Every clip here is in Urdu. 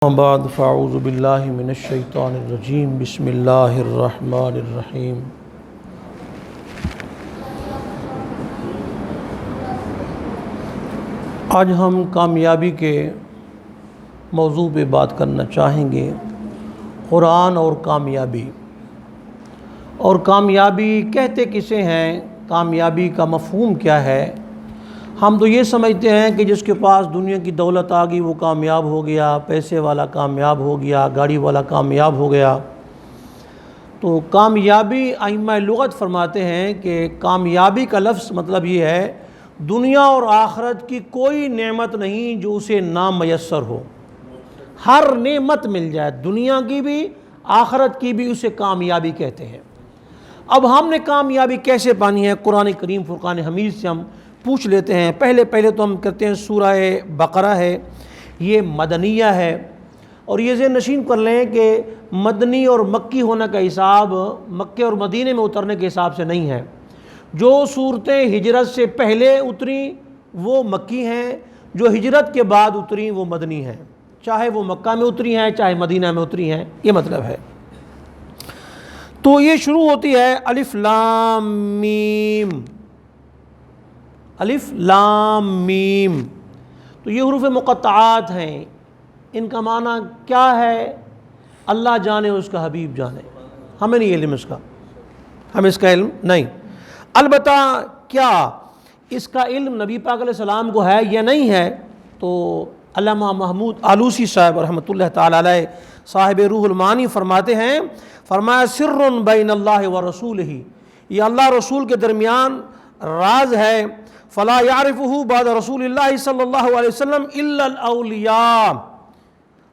اما بعد فاعوذ باللہ من الشیطان الرجیم بسم اللہ الرحمن الرحیم۔ آج ہم کامیابی کے موضوع پہ بات کرنا چاہیں گے، قرآن اور کامیابی۔ اور کامیابی کہتے کسے ہیں، کامیابی کا مفہوم کیا ہے؟ ہم تو یہ سمجھتے ہیں کہ جس کے پاس دنیا کی دولت آ گئی وہ کامیاب ہو گیا، پیسے والا کامیاب ہو گیا، گاڑی والا کامیاب ہو گیا۔ تو کامیابی ائمہ لغت فرماتے ہیں کہ کامیابی کا لفظ مطلب یہ ہے دنیا اور آخرت کی کوئی نعمت نہیں جو اسے نامیسر ہو، ہر نعمت مل جائے، دنیا کی بھی آخرت کی بھی، اسے کامیابی کہتے ہیں۔ اب ہم نے کامیابی کیسے پانی ہے؟ قرآن کریم فرقان حمید سے ہم پوچھ لیتے ہیں۔ پہلے تو ہم کرتے ہیں سورہ بقرہ ہے، یہ مدنیہ ہے، اور یہ ذہن نشین کر لیں کہ مدنی اور مکی ہونے کا حساب مکے اور مدینے میں اترنے کے حساب سے نہیں ہے۔ جو صورتیں ہجرت سے پہلے اتریں وہ مکی ہیں، جو ہجرت کے بعد اتریں وہ مدنی ہیں، چاہے وہ مکہ میں اتری ہیں چاہے مدینہ میں اتری ہیں، یہ مطلب ہے۔ تو یہ شروع ہوتی ہے الف لام میم، الف لام میم۔ تو یہ حروف مقطعات ہیں، ان کا معنی کیا ہے اللہ جانے، اس کا حبیب جانے، ہمیں نہیں علم اس کا، ہمیں اس کا علم نہیں۔ البتہ کیا اس کا علم نبی پاک علیہ السلام کو ہے یا نہیں ہے؟ تو علامہ محمود آلوسی صاحب رحمۃ اللہ تعالی علیہ صاحب روح المعانی فرماتے ہیں، فرمایا سر بین اللہ و رسولہ، یہ اللہ رسول کے درمیان راز ہے، فلا یعرفہ بعد رسول اللہ صلی اللہ علیہ وسلم الا الاولیاء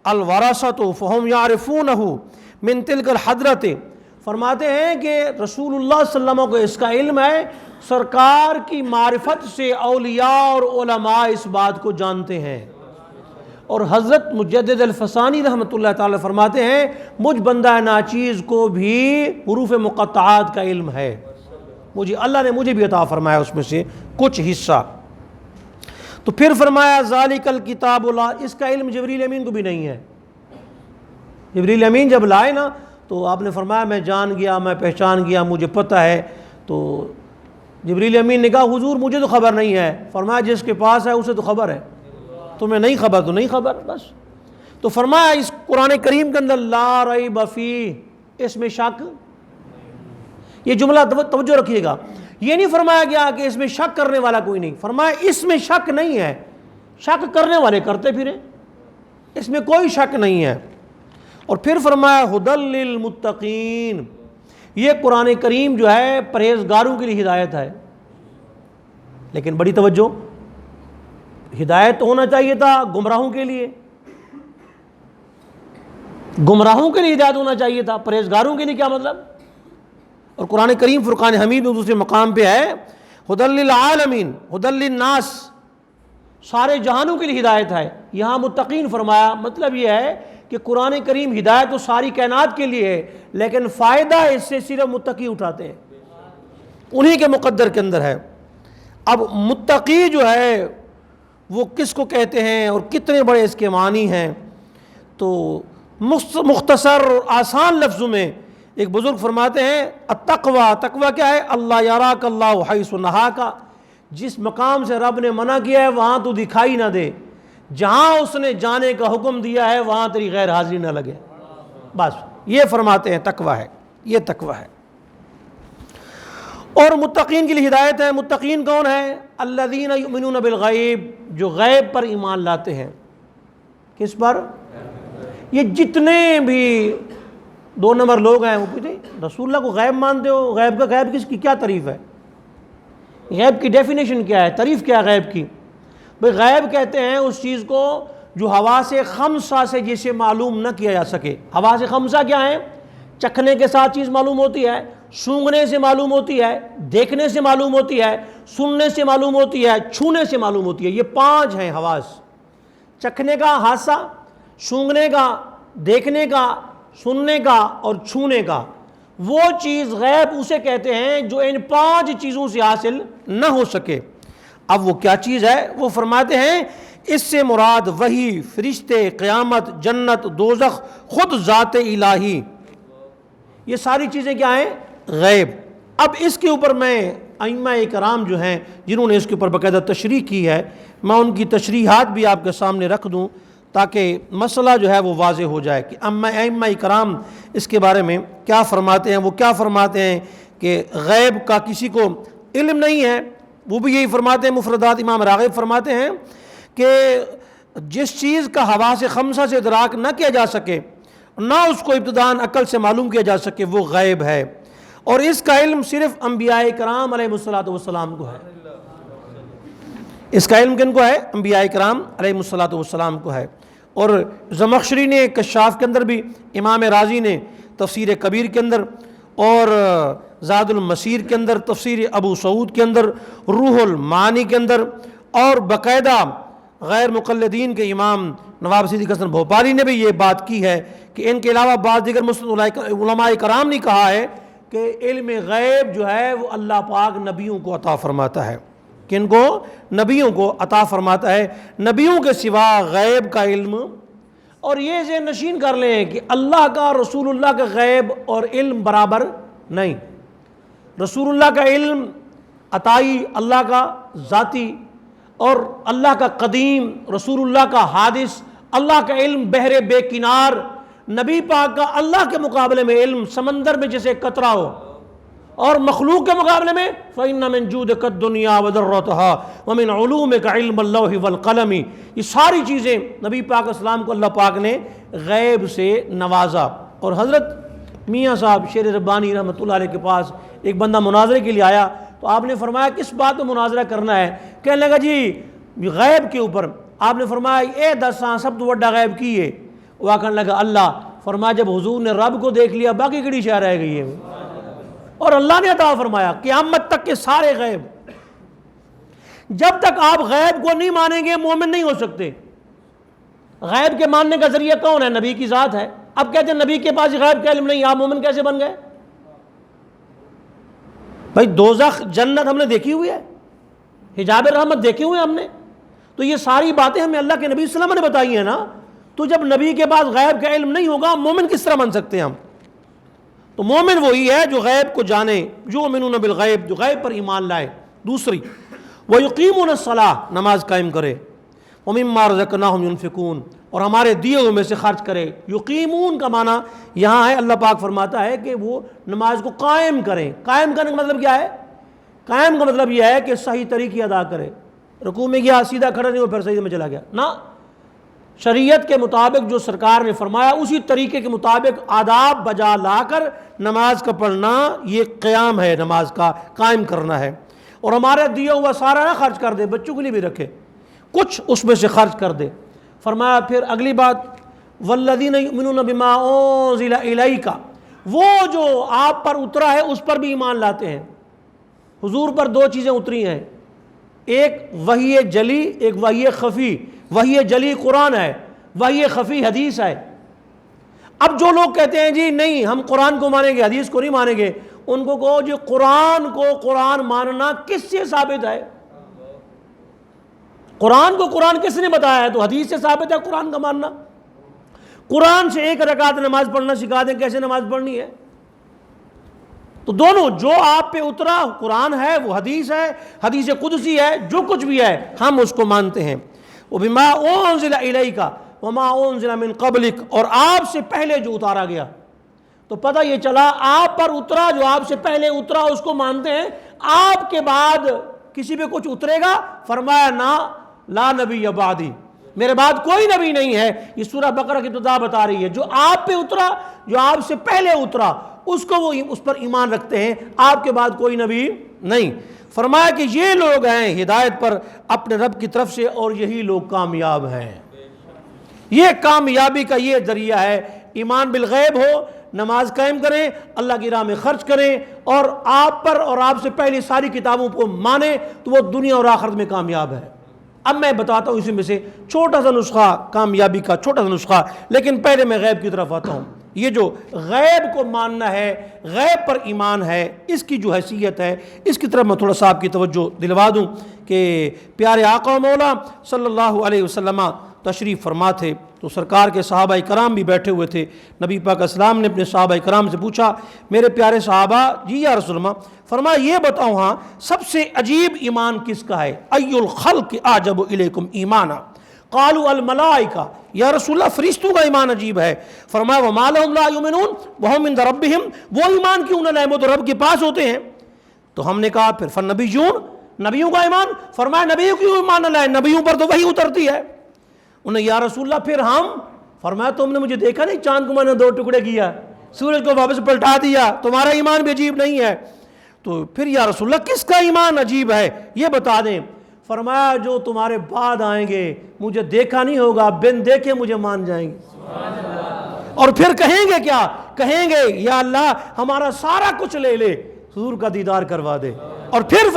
الورثۃ فہم یعرفونہ من تلک الحضرۃ۔ فرماتے ہیں کہ رسول اللہ صلی اللہ علیہ وسلم کو اس کا علم ہے، سرکار کی معرفت سے اولیاء اور علماء اس بات کو جانتے ہیں۔ اور حضرت مجدد الفسانی رحمۃ اللہ تعالی فرماتے ہیں مجھ بندہ ناچیز کو بھی حروف مقطعات کا علم ہے، اللہ نے مجھے بھی عطا فرمایا اس میں سے کچھ حصہ۔ تو پھر فرمایا ذالک الکتاب لا، اس کا علم جبریل امین کو بھی نہیں ہے۔ جبریل امین جب لائے نا تو آپ نے فرمایا میں جان گیا، میں پہچان گیا، مجھے پتہ ہے۔ تو جبریل امین نے کہا حضور مجھے تو خبر نہیں ہے۔ فرمایا جس کے پاس ہے اسے تو خبر ہے، تمہیں نہیں خبر تو نہیں خبر، بس۔ تو فرمایا اس قرآن کریم کے اندر لا ریب فیہ، اس میں شک، یہ جملہ توجہ رکھیے گا، یہ نہیں فرمایا گیا کہ اس میں شک کرنے والا کوئی نہیں، فرمایا اس میں شک نہیں ہے، شک کرنے والے کرتے پھریں، اس میں کوئی شک نہیں ہے۔ اور پھر فرمایا ھدی للمتقین، یہ قرآن کریم جو ہے پرہیزگاروں کے لیے ہدایت ہے۔ لیکن بڑی توجہ، ہدایت ہونا چاہیے تھا گمراہوں کے لیے، گمراہوں کے لیے ہدایت ہونا چاہیے تھا، پرہیزگاروں کے لیے کیا مطلب؟ اور قرآن کریم فرقان حمید میں دوسرے مقام پہ ہے ھدی للعالمین، ھدی للناس، سارے جہانوں کے لیے ہدایت ہے۔ یہاں متقین فرمایا، مطلب یہ ہے کہ قرآن کریم ہدایت تو ساری کائنات کے لیے ہے، لیکن فائدہ اس سے صرف متقی اٹھاتے ہیں، انہی کے مقدر کے اندر ہے۔ اب متقی جو ہے وہ کس کو کہتے ہیں اور کتنے بڑے اس کے معنی ہیں؟ تو مختصر اور آسان لفظوں میں ایک بزرگ فرماتے ہیں التقوی، تقوی کیا ہے؟ اللہ یراک اللہ حیث نہاک، جس مقام سے رب نے منع کیا ہے وہاں تو دکھائی نہ دے، جہاں اس نے جانے کا حکم دیا ہے وہاں تیری غیر حاضری نہ لگے، بس یہ فرماتے ہیں تقوی ہے، یہ تقوی ہے۔ اور متقین کے لیے ہدایت ہے۔ متقین کون ہیں؟ الذین یؤمنون بالغیب، جو غیب پر ایمان لاتے ہیں۔ کس پر؟ یہ جتنے بھی 2 نمبر لوگ ہیں وہ پوچھتے رسول اللہ کو غیب مانتے ہو، غیب کا غیب کس کی کیا تعریف ہے؟ غیب کی ڈیفینیشن کیا ہے، تعریف کیا ہے غیب کی؟ بھئی غیب کہتے ہیں اس چیز کو جو حواس خمسہ سے جسے معلوم نہ کیا جا سکے۔ حواس خمسہ کیا ہیں؟ چکھنے کے ساتھ چیز معلوم ہوتی ہے، سونگھنے سے معلوم ہوتی ہے، دیکھنے سے معلوم ہوتی ہے، سننے سے معلوم ہوتی ہے، چھونے سے معلوم ہوتی ہے۔ یہ 5 ہیں حواس، چکھنے کا حاسہ، سونگھنے کا، دیکھنے کا، سننے کا اور چھونے کا۔ وہ چیز غیب اسے کہتے ہیں جو ان 5 چیزوں سے حاصل نہ ہو سکے۔ اب وہ کیا چیز ہے؟ وہ فرماتے ہیں اس سے مراد وحی، فرشتے، قیامت، جنت، دوزخ، خود ذات الہی، یہ ساری چیزیں کیا ہیں؟ غیب۔ اب اس کے اوپر میں ائمہ کرام جو ہیں جنہوں نے اس کے اوپر باقاعدہ تشریح کی ہے، میں ان کی تشریحات بھی آپ کے سامنے رکھ دوں تاکہ مسئلہ جو ہے وہ واضح ہو جائے کہ ائمہ کرام اس کے بارے میں کیا فرماتے ہیں۔ وہ کیا فرماتے ہیں کہ غیب کا کسی کو علم نہیں ہے، وہ بھی یہی فرماتے ہیں۔ مفردات امام راغب فرماتے ہیں کہ جس چیز کا حواس خمسہ سے ادراک نہ کیا جا سکے، نہ اس کو ابتداءً عقل سے معلوم کیا جا سکے، وہ غیب ہے، اور اس کا علم صرف انبیاء کرام علیہ السلام کو ہے۔ اس کا علم کن کو ہے؟ انبیاء کرام علیہ السلام کو ہے۔ اور زمخشری نے کشاف کے اندر بھی، امام رازی نے تفسیر کبیر کے اندر، اور زاد المسیر کے اندر، تفسیر ابو سعود کے اندر، روح المعانی کے اندر، اور باقاعدہ غیر مقلدین کے امام نواب صدیق حسن بھوپالی نے بھی یہ بات کی ہے کہ ان کے علاوہ بعض دیگر مسلم علماء کرام نے کہا ہے کہ علم غیب جو ہے وہ اللہ پاک نبیوں کو عطا فرماتا ہے۔ کن کو؟ نبیوں کو عطا فرماتا ہے، نبیوں کے سوا غیب کا علم۔ اور یہ ذہن نشین کر لیں کہ اللہ کا، رسول اللہ کا غیب اور علم برابر نہیں۔ رسول اللہ کا علم عطائی، اللہ کا ذاتی، اور اللہ کا قدیم، رسول اللہ کا حادث، اللہ کا علم بحر بے کنار، نبی پاک کا اللہ کے مقابلے میں علم سمندر میں جیسے قطرہ ہو، اور مخلوق کے مقابلے میں فَإِنَّ مِن جُودِكَ الدُّنْيَا وَذَرَّتُهَا وَمِنْ عُلُومِكَ عِلْمَ اللَّوْحِ وَالْقَلَمِ، یہ ساری چیزیں نبی پاک اسلام کو اللہ پاک نے غیب سے نوازا۔ اور حضرت میاں صاحب شیر ربانی رحمۃ اللہ علیہ کے پاس ایک بندہ مناظرے کے لیے آیا، تو آپ نے فرمایا کس بات پہ مناظرہ کرنا ہے؟ کہنے لگا جی غیب کے اوپر۔ آپ نے فرمایا اے دساں سب تو بڑا غیب کی ہے؟ وہ کہنے لگا اللہ۔ فرمایا جب حضور نے رب کو دیکھ لیا باقی کڑی شے رہ گئی ہے، اور اللہ نے عطا فرمایا قیامت تک کے سارے غیب۔ جب تک آپ غیب کو نہیں مانیں گے مومن نہیں ہو سکتے۔ غیب کے ماننے کا ذریعہ کون ہے؟ نبی کی ذات ہے۔ اب کہتے ہیں نبی کے پاس غیب کا علم نہیں، آپ مومن کیسے بن گئے؟ بھائی دوزخ جنت ہم نے دیکھی ہوئی ہے، حجاب رحمت دیکھے ہوئے ہم نے، تو یہ ساری باتیں ہمیں اللہ کے نبی صلی اللہ علیہ وسلم نے بتائی ہیں نا۔ تو جب نبی کے پاس غیب کا علم نہیں ہوگا مومن کس طرح بن سکتے ہیں ہم؟ تو مومن وہی ہے جو غیب کو جانے، یؤمنون بالغیب، جو غیب پر ایمان لائے۔ دوسری وَيُقِيمُونَ الصَّلَاةَ، نماز قائم کرے، وَمِمَّا رَزَقْنَاهُمْ يُنْفِقُونَ، اور ہمارے دیے ہوئے میں سے خرچ کرے۔ یقیمون کا معنی یہاں ہے، اللہ پاک فرماتا ہے کہ وہ نماز کو قائم کریں۔ قائم کرنے کا مطلب کیا ہے؟ قائم کا مطلب یہ ہے کہ صحیح طریقے ادا کرے۔ رکوع میں گیا سیدھا کھڑا نہیں ہوا پھر سجدے میں چلا گیا، نہ، شریعت کے مطابق جو سرکار نے فرمایا اسی طریقے کے مطابق آداب بجا لا کر نماز کا پڑھنا، یہ قیام ہے، نماز کا قائم کرنا ہے۔ اور ہمارا دیا ہوا سارا نہ خرچ کر دے، بچوں کے لیے بھی رکھے، کچھ اس میں سے خرچ کر دے۔ فرمایا پھر اگلی بات والذین یؤمنون بما انزل الیک، وہ جو آپ پر اترا ہے اس پر بھی ایمان لاتے ہیں۔ حضور پر دو چیزیں اتری ہیں، ایک وحی جلی، ایک وحی خفی۔ وحی جلی قرآن ہے، وحی خفی حدیث ہے۔ اب جو لوگ کہتے ہیں جی نہیں ہم قرآن کو مانیں گے حدیث کو نہیں مانیں گے، ان کو کہو جی قرآن کو قرآن ماننا کس سے ثابت ہے؟ قرآن کو قرآن کس نے بتایا ہے؟ تو حدیث سے ثابت ہے قرآن کا ماننا۔ قرآن سے ایک رکعت نماز پڑھنا سکھا دیں کیسے نماز پڑھنی ہے۔ تو دونوں جو آپ پہ اترا قرآن ہے، وہ حدیث ہے، حدیث قدسی ہے، جو کچھ بھی ہے ہم اس کو مانتے ہیں۔ وَبِمَا أُنزِلَ إِلَيْكَ وَمَا أُنزِلَ مِن قَبْلِكَ، اور آپ سے پہلے جو اتارا گیا۔ تو پتہ یہ چلا آپ پر اترا، جو آپ سے پہلے اترا اس کو مانتے ہیں، آپ کے بعد کسی پہ کچھ اترے گا؟ فرمایا نا لا نبی بعدی، میرے بعد کوئی نبی نہیں ہے۔ یہ سورہ بقرہ کی ابتدا بتا رہی ہے، جو آپ پہ اترا، جو آپ سے پہلے اترا اس کو وہ اس پر ایمان رکھتے ہیں، آپ کے بعد کوئی نبی نہیں۔ فرمایا کہ یہ لوگ ہیں ہدایت پر اپنے رب کی طرف سے، اور یہی لوگ کامیاب ہیں۔ یہ کامیابی کا یہ ذریعہ ہے، ایمان بالغیب ہو، نماز قائم کریں، اللہ کی راہ میں خرچ کریں، اور آپ پر اور آپ سے پہلے ساری کتابوں کو مانیں، تو وہ دنیا اور آخرت میں کامیاب ہے۔ اب میں بتاتا ہوں اسی میں سے چھوٹا سا نسخہ، کامیابی کا چھوٹا سا نسخہ، لیکن پہلے میں غیب کی طرف آتا ہوں۔ یہ جو غیب کو ماننا ہے، غیب پر ایمان ہے، اس کی جو حیثیت ہے، اس کی طرف میں تھوڑا سا آپ کی توجہ دلوا دوں کہ پیارے آقا و مولا صلی اللہ علیہ وسلم تشریف فرما تھے تو سرکار کے صحابہ کرام بھی بیٹھے ہوئے تھے۔ نبی پاک اسلام نے اپنے صحابہ کرام سے پوچھا، میرے پیارے صحابہ جی یا رسول اللہ، فرمایا یہ بتاؤ ہاں سب سے عجیب ایمان کس کا ہے؟ ای الخلق اعجب الیکم ایمانا؟ قالوا الملائکہ، یا رسول اللہ فرشتوں کا ایمان عجیب ہے۔ فرمایا وما لهم لا یؤمنون وهم عند ربهم، وہ ایمان کیوں نہ لائیں، وہ تو رب کے پاس ہوتے ہیں۔ تو ہم نے کہا پھر فالنبیون، نبیوں کا ایمان؟ فرمایا نبیوں کیوں ایمان نہ لائیں، نبیوں پر تو وحی اترتی ہے۔ انہیں یا رسول اللہ پھر ہم؟ فرمایا تم نے مجھے دیکھا نہیں، چاند کو میں نے 2 ٹکڑے کیا، سورج کو واپس پلٹا دیا، تمہارا ایمان بھی عجیب نہیں ہے؟ تو پھر یا رسول اللہ کس کا ایمان عجیب ہے یہ بتا دیں۔ فرمایا جو تمہارے بعد آئیں گے، مجھے دیکھا نہیں ہوگا، بن دیکھے مجھے مان جائیں گے، اور پھر کہیں گے کیا؟ کہیں گے یا اللہ ہمارا سارا کچھ لے لے، حضور کا دیدار کروا دے۔ اور پھر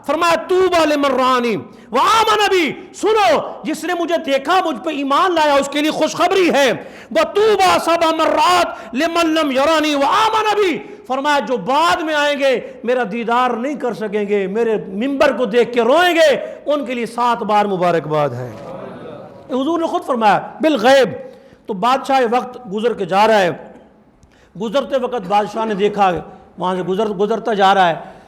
فرمایا طوبی لمن رآنی وآمن بی، سنو جس نے مجھے دیکھا مجھ پہ ایمان لایا اس کے لیے خوشخبری ہے۔ وطوبی 7 مرات لمن لم یرانی وآمن بی، فرمایا جو بعد میں آئیں گے میرا دیدار نہیں کر سکیں گے، میرے منبر کو دیکھ کے روئیں گے، ان کے لیے 7 بار مبارکباد ہے۔ حضور نے خود فرمایا بالغیب۔ تو بادشاہ وقت گزر کے جا رہا ہے، گزرتے وقت بادشاہ نے دیکھا وہاں سے گزرتا جا رہا ہے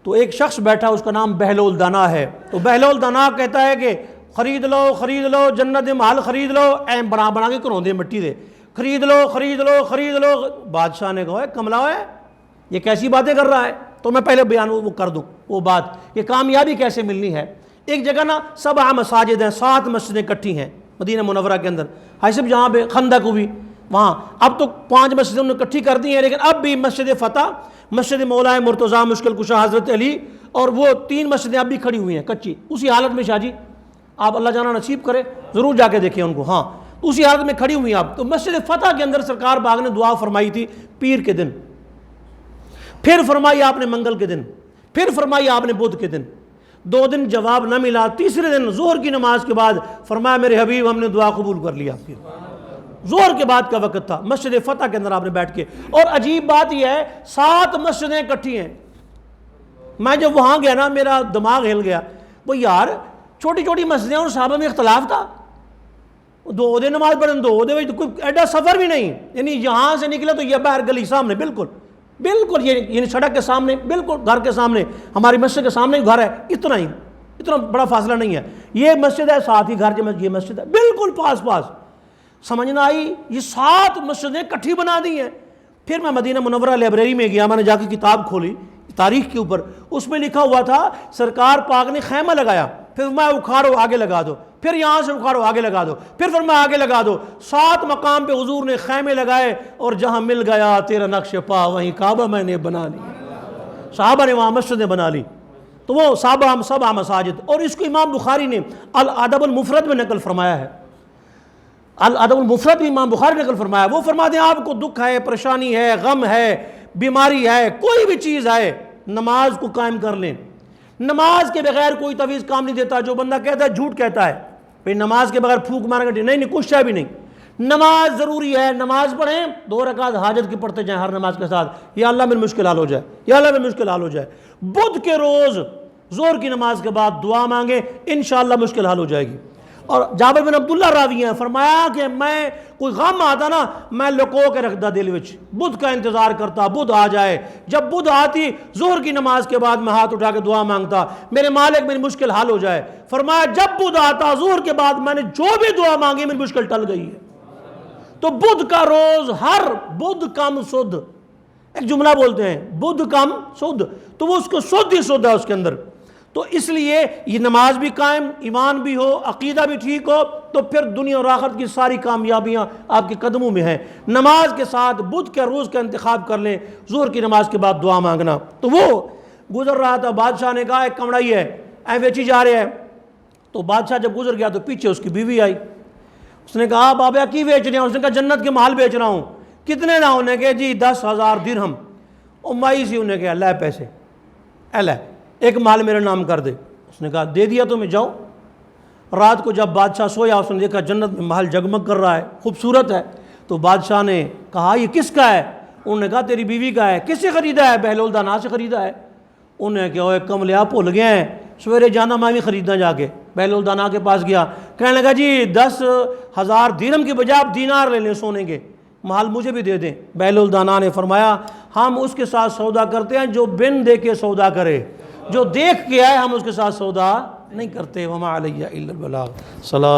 تو ایک شخص بیٹھا، اس کا نام بہلول دانا ہے۔ تو بہلول دانا کہتا ہے کہ خرید لو جنت دے محل خرید لو، اے بنا بنا کے کروندے مٹی دے، خرید لو۔ بادشاہ نے کہا کملا ہے یہ کیسی باتیں کر رہا ہے؟ تو میں پہلے بیان وہ کر دوں وہ بات کہ کامیابی کیسے ملنی ہے۔ ایک جگہ نا 7 مساجد ہیں، 7 مسجدیں اکٹھی ہیں مدینہ منورہ کے اندر، حسب جہاں پہ خندق ہوئی وہاں، اب تو 5 مسجدیں انہوں نے اکٹھی کر دی ہیں، لیکن اب بھی مسجد فتح، مسجد مولا مرتضیٰ مشکل کشا حضرت علی، اور وہ 3 مسجدیں اب بھی کھڑی ہوئی ہیں کچی، اسی حالت میں۔ شاہ جی آپ اللہ جانا نصیب کرے ضرور جا کے دیکھیں ان کو، ہاں اسی حالت میں کھڑی ہوئی ہیں اب۔ تو مسجد فتح کے اندر سرکار باغ نے دعا فرمائی تھی پیر کے دن، پھر فرمائی آپ نے منگل کے دن، پھر فرمائی آپ نے بدھ کے دن، 2 دن جواب نہ ملا، تیسرے دن ظہر کی نماز کے بعد فرمایا میرے حبیب ہم نے دعا قبول کر لیا۔ پھر ظہر کے بعد کا وقت تھا، مسجد فتح کے اندر آپ نے بیٹھ کے، اور عجیب بات یہ ہے 7 مسجدیں اکٹھی ہیں۔ میں جب وہاں گیا نا میرا دماغ ہل گیا، وہ یار چھوٹی چھوٹی مسجدیں اور صحابہ میں اختلاف تھا، 2 دن نماز پڑھیں، 2 دن کوئی ایڈا سفر بھی نہیں، یعنی یہاں سے نکلا تو یہ باہر گلی سامنے بالکل یعنی سڑک کے سامنے، بالکل گھر کے سامنے، ہماری مسجد کے سامنے گھر ہے، اتنا بڑا فاصلہ نہیں ہے، یہ مسجد ہے ساتھ ہی گھر یہ مسجد ہے، بالکل پاس۔ سمجھ نہ آئی یہ 7 مسجدیں کٹھی بنا دی ہیں۔ پھر میں مدینہ منورہ لائبریری میں گیا، میں نے جا کے کتاب کھولی تاریخ کے اوپر، اس میں لکھا ہوا تھا سرکار پاک نے خیمہ لگایا، پھر میں اکھاڑو آگے لگا دو، پھر یہاں سے اکھاڑو آگے لگا دو، پھر فرمایا آگے لگا دو، 7 مقام پہ حضور نے خیمے لگائے، اور جہاں مل گیا تیرا نقش پا وہیں کعبہ میں نے بنا لی، صحابہ نے وہاں مسجدیں بنا لی۔ تو وہ 7 مساجد، اور اس کو امام بخاری نے الادب المفرد میں نقل فرمایا ہے، الادب المفرد میں امام بخاری نے نقل فرمایا، وہ فرماتے ہیں آپ کو دکھ ہے، پریشانی ہے، غم ہے، بیماری ہے، کوئی بھی چیز ہے، نماز کو قائم کر لیں، نماز کے بغیر کوئی تعویذ کام نہیں دیتا۔ جو بندہ کہتا ہے جھوٹ کہتا ہے، بھئی نماز کے بغیر پھونک ماریں گے، نہیں کچھ ہے بھی نہیں، نماز ضروری ہے، نماز پڑھیں، 2 رکعت حاجت کی پڑھتے جائیں ہر نماز کے ساتھ، یا اللہ میری مشکل حل ہو جائے، یا اللہ میری مشکل حل ہو جائے۔ بدھ کے روز ظہر کی نماز کے بعد دعا مانگیں، انشاءاللہ مشکل حل ہو جائے گی۔ اور جابر بن عبداللہ راوی ہیں، فرمایا کہ میں کوئی غم آتا نا میں لکو کے رکھتا دل وچ، بدھ کا انتظار کرتا بدھ آ جائے، جب بدھ آتی ظہر کی نماز کے بعد میں ہاتھ اٹھا کے دعا مانگتا میرے مالک میری مشکل حل ہو جائے۔ فرمایا جب بدھ آتا ظہر کے بعد میں نے جو بھی دعا مانگی میری مشکل ٹل گئی ہے۔ تو بدھ کا روز، ہر بدھ کم سدھ، ایک جملہ بولتے ہیں بدھ کم سدھ، تو وہ اس کو سدھ ہی سدھ ہے اس کے اندر۔ تو اس لیے یہ نماز بھی قائم، ایمان بھی ہو، عقیدہ بھی ٹھیک ہو، تو پھر دنیا اور آخرت کی ساری کامیابیاں آپ کے قدموں میں ہیں۔ نماز کے ساتھ بدھ کے روز کا انتخاب کر لیں، ظہر کی نماز کے بعد دعا مانگنا۔ تو وہ گزر رہا تھا، بادشاہ نے کہا ایک کمڑائی ہے اے ویچی جا رہے ہیں۔ تو بادشاہ جب گزر گیا تو پیچھے اس کی بیوی آئی، اس نے کہا بابا کی بیچ رہے ہیں؟ اس نے کہا جنت کے محل بیچ رہا ہوں۔ کتنے نہ؟ انہیں کہا جی 10,000 درہم۔ مائی سی انہیں کہا لے پیسے، اے لے ایک مال میرے نام کر دے۔ اس نے کہا دے دیا تو میں جاؤ۔ رات کو جب بادشاہ سویا اس نے دیکھا جنت میں محل جگمگ کر رہا ہے، خوبصورت ہے، تو بادشاہ نے کہا یہ کس کا ہے؟ انہوں نے کہا تیری بیوی کا ہے۔ کس سے خریدا ہے؟ بہلول دانا سے خریدا ہے۔ انہوں نے کہا اوے کملے آپ بھول گئے ہیں، سویرے جانا میں بھی خریدنا جا کے۔ بہلول دانا کے پاس گیا، کہنے لگا جی 10,000 درہم کی بجائے آپ دینار لے لیں سونے کے، مال مجھے بھی دے دیں۔ بہلول دانا نے فرمایا ہم اس کے ساتھ سودا کرتے ہیں جو بن دے کے سودا کرے، جو دیکھ کے آئے ہم اس کے ساتھ سودا نہیں کرتے۔ وما علیہ الا البلاغ۔